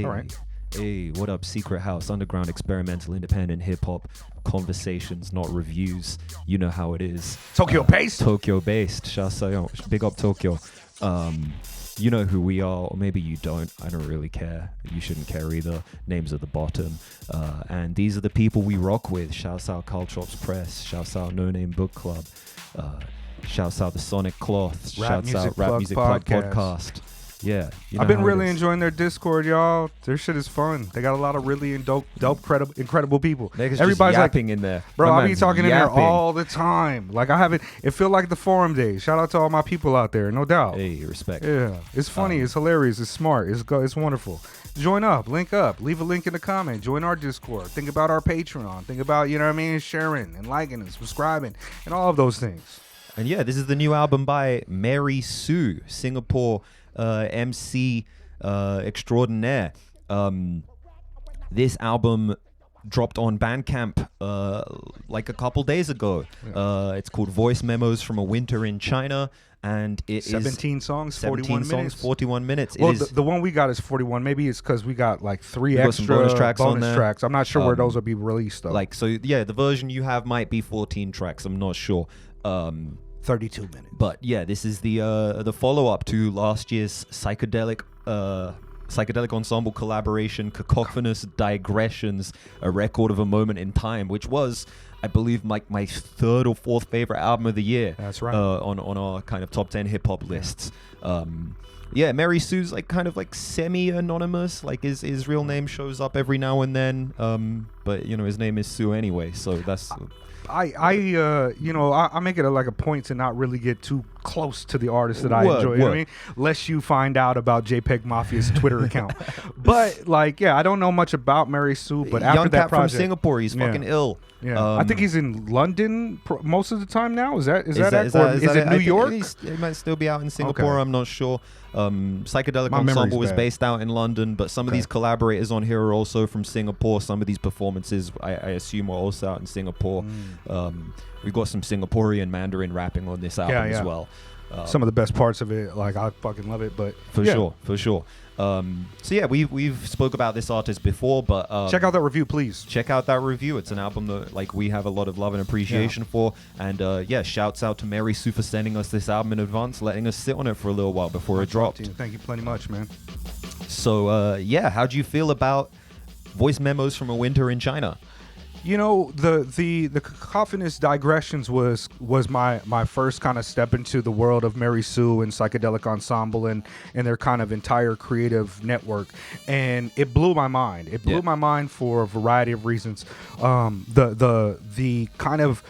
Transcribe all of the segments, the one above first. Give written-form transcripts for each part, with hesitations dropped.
all right. Hey, what up? Secret House, underground, experimental, independent hip hop, conversations, not reviews. You know how it is. Tokyo based. Tokyo based. Big up Tokyo. You know who we are, or maybe you don't. I don't really care. You shouldn't care either. Names at the bottom. And these are the people we rock with. Shouts out Caltrops Press. Shouts out Noname Book Club. Shouts out the Sonic Cloth. Shouts out Rap Music Plug Podcast. Yeah, I've been really enjoying their Discord, y'all. Their shit is fun. They got a lot of really dope, incredible people. Everybody's yapping in there. Bro, I be talking in there all the time. Like I haven't. It feel like the forum days. Shout out to all my people out there, no doubt. Hey, respect. Yeah, it's funny. It's hilarious. It's smart. It's wonderful. Join up, link up, leave a link in the comment. Join our Discord. Think about our Patreon. Think about sharing and liking and subscribing and all of those things. And yeah, this is the new album by Mary Sue, Singapore. MC extraordinaire. This album dropped on Bandcamp like a couple days ago. It's called Voice Memos from a Winter in China, and it 17 songs, 41 minutes. Well, the one we got is 41. Maybe it's because we got like three extra bonus tracks on there. Tracks. I'm not sure where those will be released though. The version you have might be 14 tracks. I'm not sure. 32 minutes. But yeah, this is the follow-up to last year's psychedelic ensemble collaboration, Cacophonous Digressions, a record of a moment in time, which was, I believe, my third or fourth favorite album of the year. That's right. On our kind of top 10 hip-hop lists. Yeah, Mary Sue's kind of semi-anonymous. His real name shows up every now and then. But his name is Sue anyway, so that's... I make it a point to not really get too close to the artists that I enjoy. You know what I mean? Lest you find out about JPEG Mafia's Twitter account. But I don't know much about Mary Sue. But after Young that cat project, from Singapore, he's fucking ill. Yeah, I think he's in London most of the time now. Is it New York? He might still be out in Singapore. Okay. I'm not sure. Psychedelic Ensemble was based out in London, but some of these collaborators on here are also from Singapore. Some of these performances, I assume, are also out in Singapore. We've got some Singaporean Mandarin rapping on this album as well. Some of the best parts of it, I fucking love it. But for sure. So yeah, we've spoke about this artist before, but check out that review, please. Check out that review. It's an album that we have a lot of love and appreciation for. And shouts out to Mary Sue for sending us this album in advance, letting us sit on it for a little while before it dropped. Thank you plenty much, man. So how do you feel about Voice Memos from a Winter in China? The Cacophonous Digressions was my first kind of step into the world of Mary Sue and Psychedelic Ensemble and their kind of entire creative network, and it blew my mind. It blew my mind for a variety of reasons. The kind of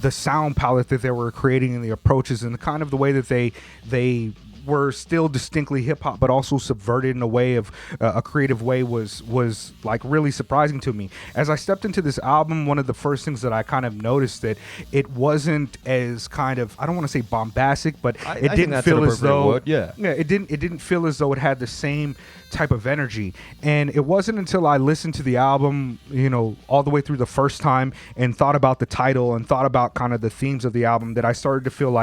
the sound palette that they were creating and the approaches and the kind of the way that they were still distinctly hip-hop but also subverted in a way of a creative way was really surprising to me. As I stepped into this album, one of the first things that I kind of noticed that it wasn't as kind of, I don't want to say bombastic, but it didn't feel as though it didn't feel as though it had the same type of energy. And it wasn't until I listened to the album all the way through the first time and thought about the title and thought about kind of the themes of the album that I started to feel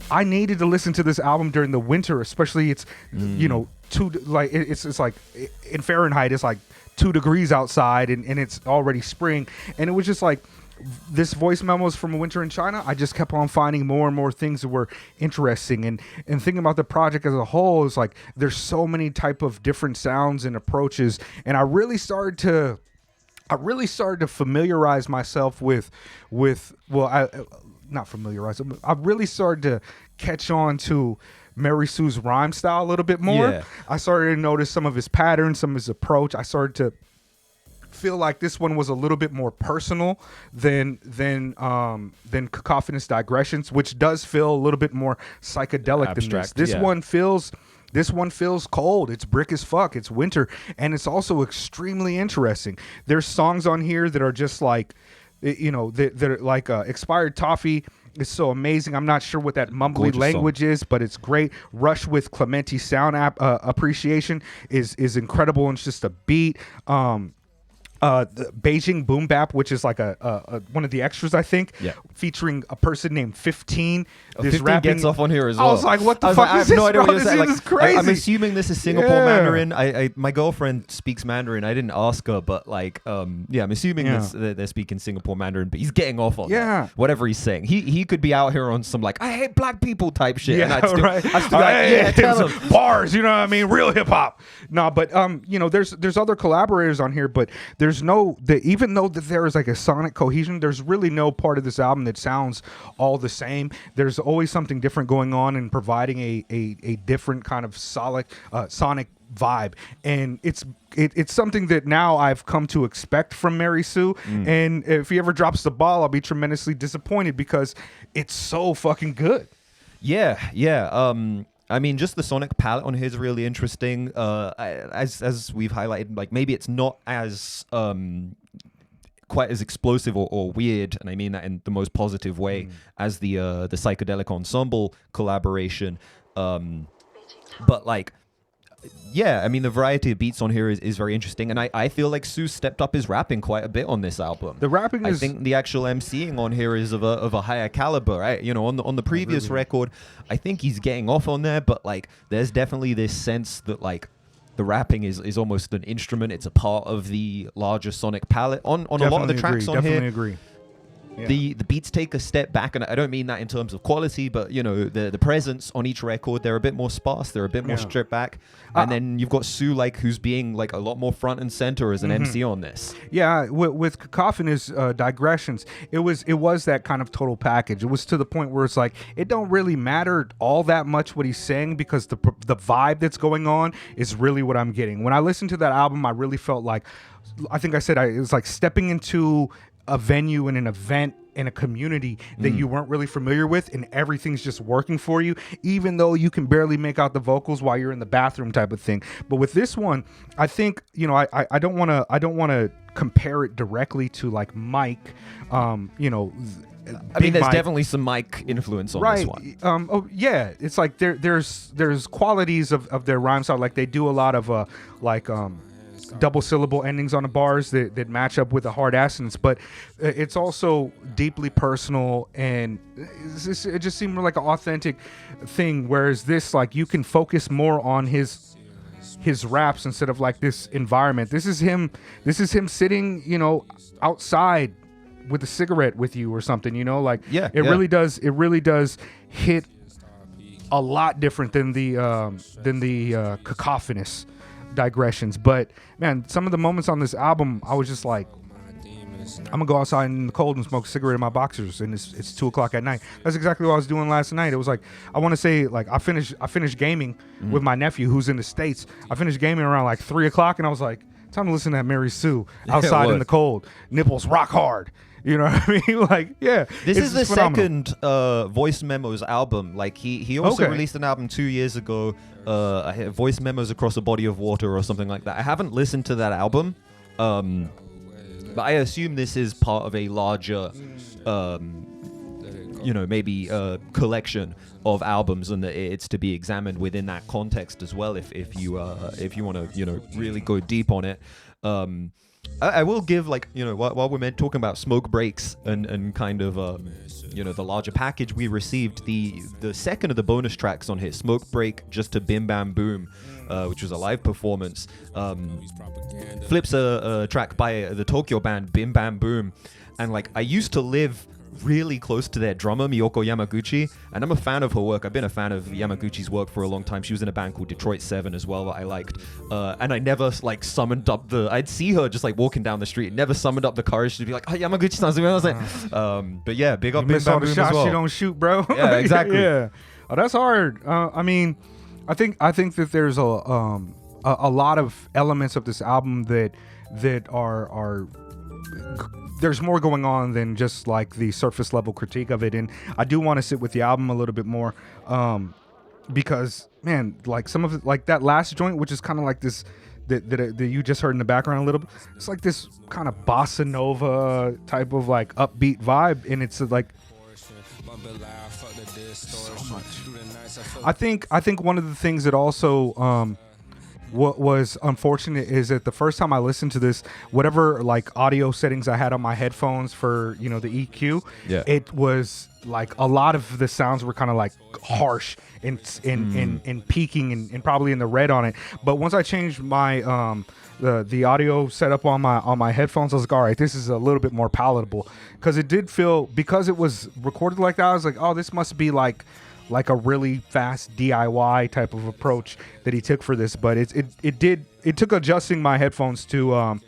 I needed to listen to this album during the winter, especially it's it's like in Fahrenheit it's like 2 degrees outside and it's already spring, and it was just like this Voice Memos from a Winter in China. I just kept on finding more and more things that were interesting, and thinking about the project as a whole is like there's so many type of different sounds and approaches, and I really started to familiarize myself I really started to catch on to Mary Sue's rhyme style a little bit more. Yeah. I started to notice some of his patterns, some of his approach. I started to feel like this one was a little bit more personal than Cacophonous Digressions, which does feel a little bit more psychedelic abstract, than this. This one feels cold. It's brick as fuck. It's winter, and it's also extremely interesting. There's songs on here that are just like, they're like Expired Toffee is so amazing. I'm not sure what that mumbly language is, but it's great. Rush with Clementi sound appreciation is incredible, and it's just a beat. the Beijing Boom Bap, which is like a one of the extras, I think, Yeah. featuring a person named 15. This 15 gets off on here as well. I was like, what the I was fuck like, I is have this, no idea bro? what you're This saying. is crazy. I'm assuming this is Singapore Yeah. Mandarin. My girlfriend speaks Mandarin. I didn't ask her, but like, I'm assuming they're speaking Singapore Mandarin, but he's getting off on that. Whatever he's saying. He could be out here on some like, I hate black people type shit. And I'd still, right. I'd still be like, yeah, tell him. Bars, you know what I mean? Real hip hop. No, but there's other collaborators on here, but there's even though that there is like a sonic cohesion, there's really no part of this album that sounds all the same. There's always something different going on and providing a different kind of sonic vibe, and it's something that now I've come to expect from Mary Sue. And if he ever drops the ball, I'll be tremendously disappointed because it's so fucking good. Yeah. I mean, just the sonic palette on here is really interesting. As we've highlighted, like maybe it's not as quite as explosive or weird, and I mean that in the most positive way, as the psychedelic ensemble collaboration. But like, yeah, I mean the variety of beats on here is very interesting, and I feel like Sue stepped up his rapping quite a bit on this album. The rapping I think the actual MCing on here is of a higher caliber, right? You know, on the previous record, I think he's getting off on there, but like there's definitely this sense that like the rapping is almost an instrument. It's a part of the larger sonic palette on a lot of the tracks on here. Definitely agree. Yeah. The beats take a step back, and I don't mean that in terms of quality, but you know the presence on each record, they're a bit more sparse, they're a bit more stripped back, and then you've got Sue like who's being like a lot more front and center as an MC on this. Yeah, with Cacophonous Digressions, it was that kind of total package. It was to the point where it's like it don't really matter all that much what he's saying because the vibe that's going on is really what I'm getting. When I listened to that album, I really felt like, I think I said it was like stepping into a venue and an event in a community that you weren't really familiar with, and everything's just working for you, even though you can barely make out the vocals while you're in the bathroom type of thing. But with this one, I think, you know, I don't want to compare it directly to like Mike, you know, I mean, there's definitely some Mike influence on this one. It's like there's qualities of their rhyme style. Like they do a lot of double syllable endings on the bars that match up with the hard assonance, but it's also deeply personal, and it just seemed like an authentic thing. Whereas this, like, you can focus more on his raps instead of like this environment. This is him sitting, you know, outside with a cigarette with you or something, you know, like really does hit a lot different than the Cacophonous Digressions. But man, some of the moments on this album, I was just like, I'm gonna go outside in the cold and smoke a cigarette in my boxers, and it's 2:00 at night. That's exactly what I was doing last night. It was like, I want to say, like, I finished gaming with my nephew who's in the States. I finished gaming around like 3:00, and I was like, time to listen to that Mary Sue outside in the cold, nipples rock hard. You know what I mean? Like, yeah. This is the second Voice Memos album. Like, he also released an album 2 years ago, Voice Memos Across a Body of Water or something like that. I haven't listened to that album, but I assume this is part of a larger, you know, maybe collection of albums, and that it's to be examined within that context as well. If you want to, you know, really go deep on it. I will give, like, you know, while we're talking about smoke breaks and kind of, you know, the larger package we received, the second of the bonus tracks on here, Smoke Break Just to Bim Bam Boom, which was a live performance, flips a track by the Tokyo band Bim Bam Boom. And, like, I used to live really close to their drummer, Miyoko Yamaguchi, and I'm a fan of her work. I've been a fan of Yamaguchi's work for a long time. She was in a band called Detroit 7 as well that I liked, and I never, like, summoned up I'd see her just, like, walking down the street, never summoned up the courage to be like, oh, Yamaguchi-san's doing. I was like, but yeah, big up Bim Bam Boom as well. You don't shoot, bro. Yeah, exactly. Yeah, oh, that's hard. I mean, I think that there's a lot of elements of this album that are there's more going on than just like the surface level critique of it, and I do want to sit with the album a little bit more, because, man, like, some of it, like that last joint, which is kind of like this that you just heard in the background a little bit, it's like this kind of bossa nova type of like upbeat vibe, and it's like so much. I think one of the things that also what was unfortunate is that the first time I listened to this, whatever like audio settings I had on my headphones for the EQ, Yeah. it was like a lot of the sounds were kind of like harsh and peaking and probably in the red on it. But once I changed my the audio setup on my headphones, I was like, all right, this is a little bit more palatable, because it did feel, because it was recorded like that, I was like, oh, this must be like a really fast DIY type of approach that he took for this. But it took adjusting my headphones to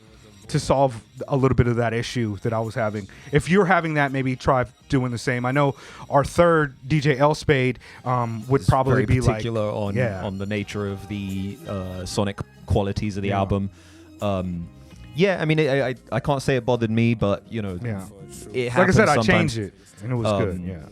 solve a little bit of that issue that I was having. If you're having that, maybe try doing the same. I know our third DJ L Spade would probably be particular on the nature of the sonic qualities of the album. I mean, I can't say it bothered me, but it happens. Like I said, sometimes. I changed it and it was good. Yeah.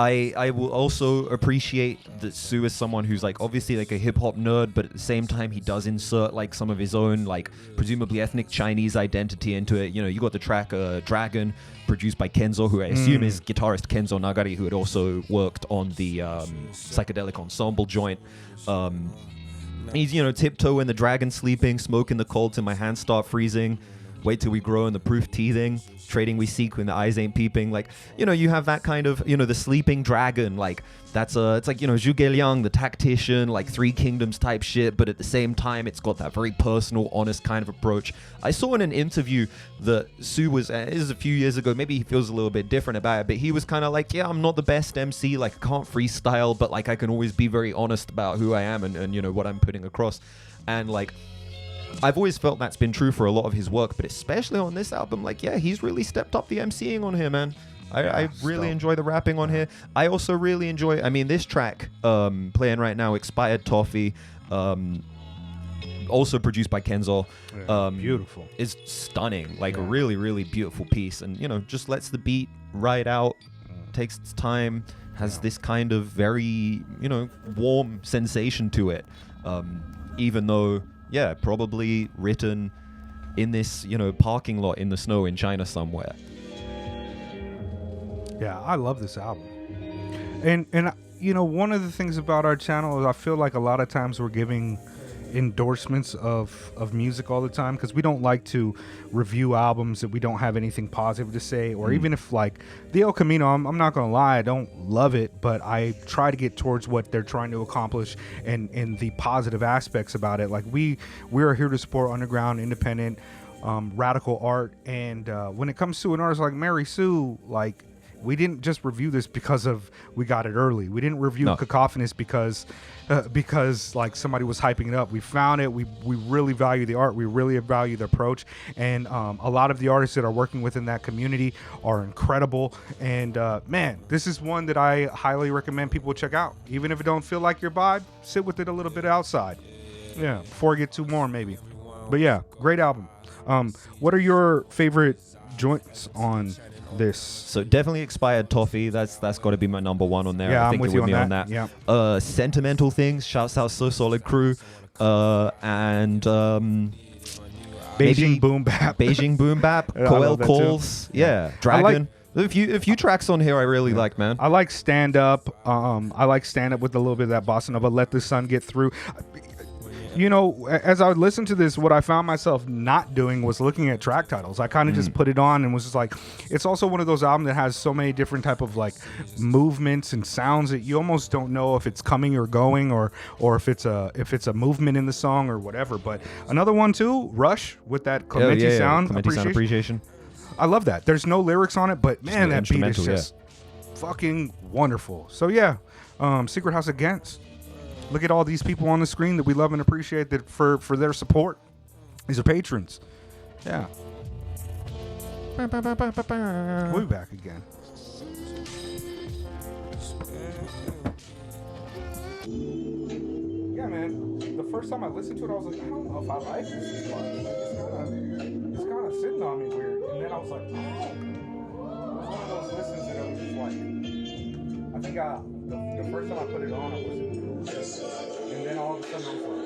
I will also appreciate that Sue is someone who's like obviously like a hip hop nerd, but at the same time he does insert like some of his own like presumably ethnic Chinese identity into it. You got the track Dragon, produced by Kenzo, who I assume is guitarist Kenzo Nagari, who had also worked on the psychedelic ensemble joint. He's tiptoe in the dragon sleeping, smoke in the cold till my hands start freezing. Wait till we grow in the proof teething. Trading we seek when the eyes ain't peeping. Like, you have that kind of, the sleeping dragon. Like, it's like, Zhuge Liang, the tactician, like Three Kingdoms type shit. But at the same time, it's got that very personal, honest kind of approach. I saw in an interview that Sue was, this is a few years ago, maybe he feels a little bit different about it, but he was kind of like, yeah, I'm not the best MC. Like, I can't freestyle, but like, I can always be very honest about who I am and what I'm putting across. And like, I've always felt that's been true for a lot of his work, but especially on this album, like, yeah, he's really stepped up the MCing on here, man. I really enjoy the rapping on here. I also really enjoy, this track playing right now, Expired Toffee, also produced by Kenzo. Beautiful. Is stunning, like a really, really beautiful piece, and, just lets the beat ride out, takes its time, has this kind of very, warm sensation to it, even though... Yeah, probably written in this, parking lot in the snow in China somewhere. Yeah, I love this album. And one of the things about our channel is I feel like a lot of times we're giving endorsements of music all the time, because we don't like to review albums that we don't have anything positive to say, or even if like the El Camino, I'm not gonna lie, I don't love it, but I try to get towards what they're trying to accomplish and the positive aspects about it. Like we're here to support underground, independent, radical art, and when it comes to an artist like Mary Sue, like, we didn't just review this because we got it early. We didn't review Cacophonous because like somebody was hyping it up. We found it. We really value the art. We really value the approach. And a lot of the artists that are working within that community are incredible. And man, this is one that I highly recommend people check out. Even if it don't feel like your vibe, sit with it a little bit outside. Yeah, before I get too warm maybe. But yeah, great album. What are your favorite joints on this? So definitely Expired Toffee. That's got to be my number one on there. Yeah, I think I'm with you're you with me on that. Yeah. Sentimental Things. Shouts out So Solid Crew. And Beijing Boom Bap. Beijing Boom Bap. Coel Calls. Yeah. Dragon. A few tracks on here I really like, man. I like Stand Up. I like Stand Up with a little bit of that bossa nova. Let the Sun Get Through. As I listened to this, what I found myself not doing was looking at track titles. I kind of just put it on and was just like, it's also one of those albums that has so many different type of like movements and sounds that you almost don't know if it's coming or going, or if it's a movement in the song or whatever. But another one too, Rush, with that Clementi sound, Clementi sound appreciation. I love that. There's no lyrics on it, but man, that beat is just fucking wonderful. So yeah, Secret House Against. Look at all these people on the screen that we love and appreciate that for their support. These are patrons. Yeah. We'll be back again. Yeah, man. The first time I listened to it, I was like, I don't know if I like this as much. It's kind of sitting on me weird. And then I was like, oh. It was one of those listens that I was just like, I think the first time I put it on, I wasn't. And then all of a sudden I was like,